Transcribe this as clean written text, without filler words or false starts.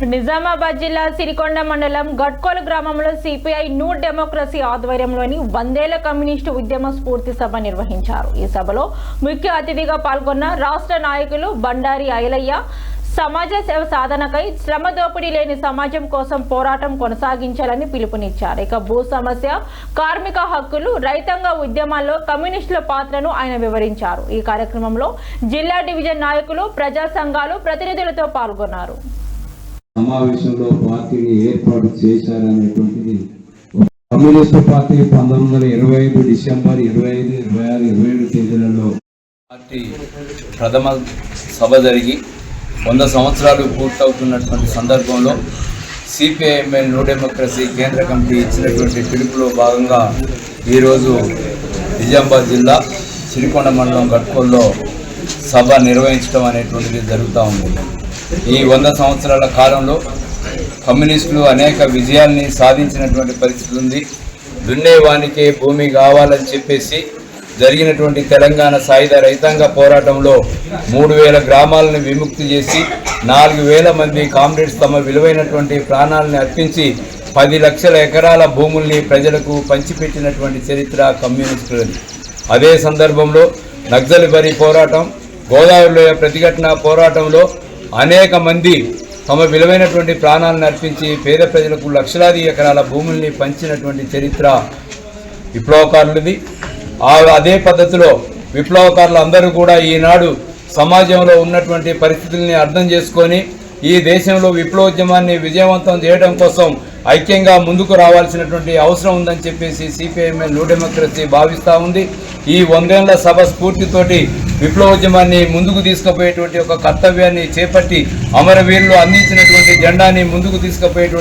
నిజామాబాద్ జిల్లా సిరికొండ మండలం గట్కోలు గ్రామంలో సిపిఐ న్యూ డెమోక్రసీ ఆధ్వర్యంలోని 100 ఏళ్ల కమ్యూనిస్టు ఉద్యమ స్ఫూర్తి సభ నిర్వహించారు। ఈ సభలో ముఖ్య అతిథిగా పాల్గొన్న రాష్ట్ర నాయకులు బండారి ఐలయ్య సమాజ సేవ సాధనకై శ్రమ దోపిడీ లేని సమాజం కోసం పోరాటం కొనసాగించాలని పిలుపునిచ్చారు। ఇక భూ సమస్య, కార్మిక హక్కులు, రైతాంగ ఉద్యమాల్లో కమ్యూనిస్టుల పాత్రను ఆయన వివరించారు। ఈ కార్యక్రమంలో జిల్లా డివిజన్ నాయకులు, ప్రజా సంఘాలు ప్రతినిధులతో పాల్గొన్నారు। సమావేశంలో పార్టీని ఏర్పాటు చేశారనేటువంటిది కమ్యూనిస్టు పార్టీ 1925 డిసెంబర్ 25, 26, 27 తేదీలలో పార్టీ ప్రథమ సభ జరిగి 100 సంవత్సరాలు పూర్తవుతున్నటువంటి సందర్భంలో సిపిఐఎంఎల్ న్యూ డెమోక్రసీ కేంద్ర కమిటీ ఇచ్చినటువంటి పిలుపులో భాగంగా ఈరోజు నిజామాబాద్ జిల్లా సిరికొండ మండలం గట్కోల్లో సభ నిర్వహించడం అనేటువంటిది జరుగుతూ ఉంది। ఈ 100 సంవత్సరాల కాలంలో కమ్యూనిస్టులు అనేక విజయాల్ని సాధించినటువంటి పరిస్థితి ఉంది। దున్నేవానికే భూమి కావాలని చెప్పేసి జరిగినటువంటి తెలంగాణ సాయుధ రైతాంగ పోరాటంలో 3000 గ్రామాలను విముక్తి చేసి 4000 మంది కామ్రేడ్స్ తమ విలువైనటువంటి ప్రాణాలను అర్పించి 10 లక్షల ఎకరాల భూముల్ని ప్రజలకు పంచిపెట్టినటువంటి చరిత్ర కమ్యూనిస్టులది। అదే సందర్భంలో నక్సల్బరీ పోరాటం, గోదావరిలో ప్రతిఘటన పోరాటంలో అనేక మంది తమ విలువైనటువంటి ప్రాణాలను అర్పించి పేద ప్రజలకు లక్షలాది ఎకరాల భూముల్ని పంచినటువంటి చరిత్ర విప్లవకారులది। అదే పద్ధతిలో విప్లవకారులు అందరూ కూడా ఈనాడు సమాజంలో ఉన్నటువంటి పరిస్థితుల్ని అర్థం చేసుకొని ఈ దేశంలో విప్లవోద్యమాన్ని విజయవంతం చేయడం కోసం ఐక్యంగా ముందుకు రావాల్సినటువంటి అవసరం ఉందని చెప్పేసి సిపిఐఎంఎల్ న్యూ డెమోక్రసీ భావిస్తూ ఉంది। ఈ 100 ఏళ్ల సభ స్ఫూర్తితోటి విప్లవోద్యమాన్ని ముందుకు తీసుకుపోయేటువంటి ఒక కర్తవ్యాన్ని చేపట్టి అమరవీరులు అందించినటువంటి జెండాని ముందుకు తీసుకుపోయేటువంటి